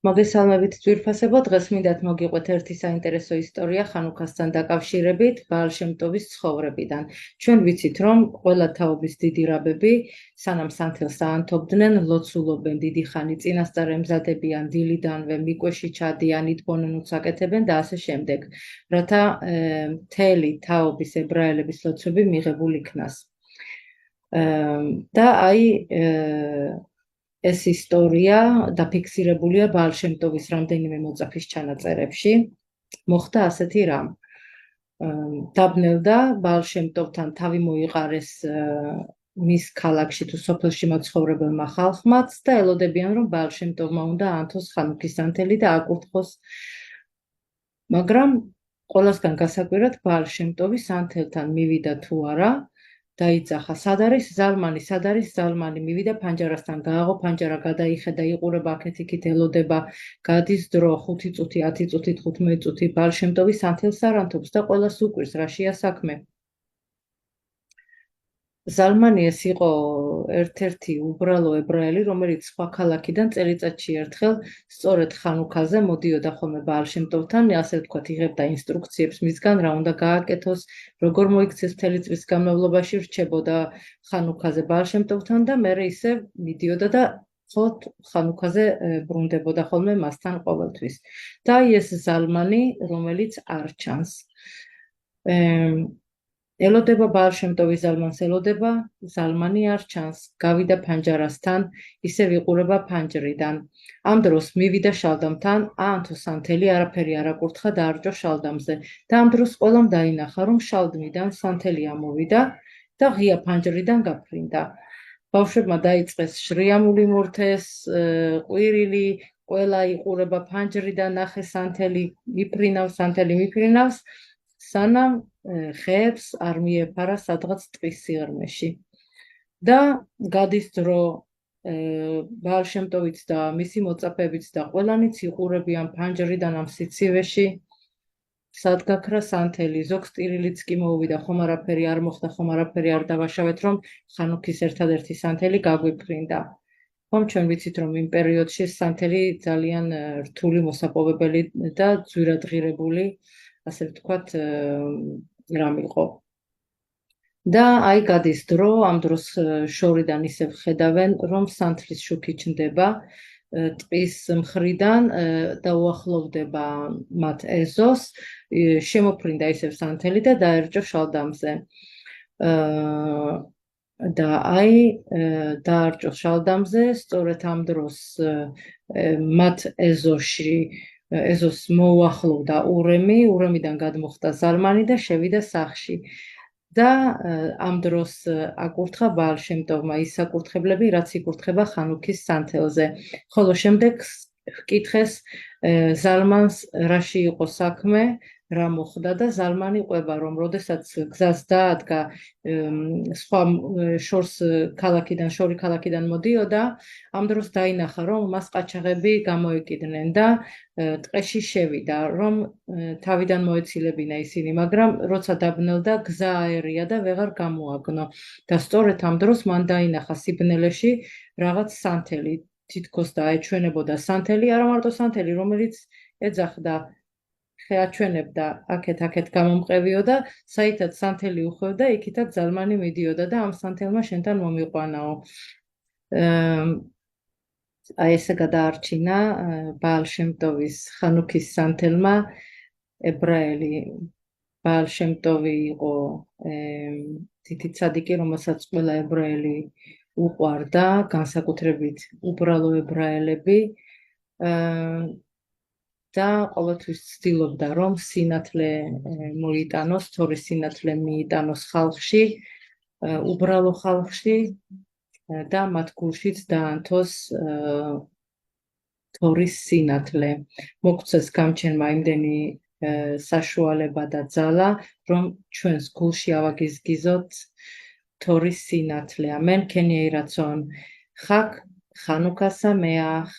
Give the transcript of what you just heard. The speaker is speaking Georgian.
მოგესალმებით ძვირფასებო, დღეს მინდათ მოგიყვეთ ერთი საინტერესო ისტორია ხანუქასთან დაკავშირებით ბაალ-შემტოვის ცხოვრებიდან. ჩვენ ვიცით, რომ ყველა თაობის დიდი რაბები სანამ სანთელს აანთობდნენ, ლოცულობენ დიდი ხანი, წინასწარ ემზადებიან დილიდანვე, მიკვეში ჩადიან, იტბონენ, უცაკეთებენ და ასე შემდეგ, რათა მთელი თაობის ებრაელების ლოცვები მიღებულ იქნას. და აი ეს ისტორია დაფიქსირებულია ბაალ-შემტოვის რამდენიმე მოწაფის ჩანაწერებში. მოხდა ასეთი რამ. დაბნელდა ბაალ-შემტოვთან თავი მოიყარეს მის ქალაქში თუ სოფელში მაცხოვრებელმა ხალხმაც და ელოდებიან, რომ ბაალ-შემტოვმა უნდა აანთოს ხანუქის სანთელი და აკურთხოს. მაგრამ ყველასგან გასაკვირად ბაალ-შემტოვი სანთელთან მივიდა თუ არა, დაიძახა, სად არის ზალმანი, მივიდა ფანჯარასთან, გააღო ფანჯარა, გადაიხედა, იყურება აქეთ-იქით, ელოდება, გადის დრო, 5 წუთი, 10 წუთი, 15 წუთი, ბაალ-შემტოვი სანთელს არ ანთობს და ყველას უკვირს, რაშია საქმე. ზალმანი ეს იყო ერთ-ერთი უბრალო ებრაელი, რომელიც სხვა ქალაქიდან წელიწადში ერთხელ სწორედ ხანუქაზე მოდიოდა ხოლმე ბაალ-შემტოვთან, ასე ვთქვათ, იღებდა ინსტრუქციებს მისგან, რა უნდა გააკეთოს, როგორ მოიქცეს მთელი წლის განმავლობაში, რჩებოდა ხანუქაზე ბაალ-შემტოვთან და მერე ისე მიდიოდა და მხოლოდ ხანუქაზე ბრუნდებოდა ხოლმე მასთან ყოველთვის. და ეს ზალმანი, რომელიც არ ჩანს. ელოდება ბაალ-შემტოვი ზალმანს, ელოდება, ზალმანი არ ჩანს, გავიდა ფანჯარასთან, ისევ იყურება ფანჯრიდან. ამ დროს მივიდა შალდამთან, აანთო სანთელი, არაფერი არ აკურთხა, დაარჯო შალდამზე. და ამ დროს ყველამ დაინახა, რომ შალდმიდან სანთელი ამოვიდა და ღია ფანჯრიდან გაფრინდა. ბავშვებმა დაიწყეს შრიამული მურთეს, ყვირილი, ყველა იყურება ფანჯრიდან, ნახე სანთელი მიფრინავს, სანამ ხეებს არ მიეფარა სადღაც ტყის სიღრმეში. და გადის დრო, ბაალ-შემტოვიც და მისი მოწაფეებიც და ყველანიც იყურებიან ფანჯრიდან ამ სიცივეში, სად გაქრა სანთელი, ზოგს ტირილიც კი მოუვიდა, ხომ არაფერი არ მოხდა, ხომ არაფერი არ დავაშავეთ, რომ ხანუქის ერთადერთი სანთელი გაგვიფრინდა. ხომ ჩვენ ვიცით, რომ იმ პერიოდში სანთელი ძალიან რთული მოსაპოვებელი და ძვირადღირებული, ასე ვთქვათ, რამ იყო. და აი გადის დრო, ამ დროს შორიდან ისევ ხედავენ, რომ სანთლის შუქი ჩნდება ტყის მხრიდან და უახლოვდება მათ ეზოს, შემოფრინდა ისევ სანთელი და დაერჯო შალდამზე. და აი დაარჯო შალდამზე, სწორედ ამ დროს მათ ეზოს მოუახლოვდა ურემიდან გადმოხდა ზალმანი და შევიდა სახლში. და ამ დროს აკურთხა ბაალ-შემტოვმა ის საკურთხებლები, რაც იკურთხება ხანუქის სანთელზე. ხოლო შემდეგ ჰკითხეს ზალმანს, რაში იყო საქმე, რა მოხდა და ზალმანი ყვება, რომ როდესაც გზას დაადგა სხვა შორი ქალაქიდან მოდიოდა, ამ დროს დაინახა, რომ მას ყაჩაღები გამოეკიდნენ და ტყეში შევიდა, რომ თავიდან მოეცილებინა ისინი, მაგრამ როცა დაბნელდა, გზა აერია და ვეღარ გამოაგნო. და სწორედ ამ დროს მან დაინახა სიბნელეში რაღაც სანთელი, თითქოს დაეჩვენებოდა სანთელი, არა მარტო სანთელი, რომელიც ეძახდა, შეაჩვენებდა აქეთ გამომყევიოდა, საითაც სანთელი უხვევდა, იქითაც ზალმანი მიდიოდა და ამ სანთელმა შენთან მომიყვანაო. აი ესე გადაარჩინა ბაალ-შემტოვის ხანუქის სანთელმა ებრაელი. ბაალ-შემტოვი იყო დიდი ცადიკი, რომელსაც ყველა ებრაელი უყვარდა, განსაკუთრებით უბრალო ებრაელები. და ყოველთვის ცდილობდა, რომ სინათლე მოიტანოს, თორის სინათლე მიიტანოს ხალხში, უბრალო ხალხში და მათ გულშიც დაანთოს თორის სინათლე. მოგცეს გამჩენმა იმდენი საშუალება და ძალა, რომ ჩვენს გულში ავაგიზგიზოთ თორის სინათლე. ამენ, ქენ იהי רצון. חג חנוכה שמח.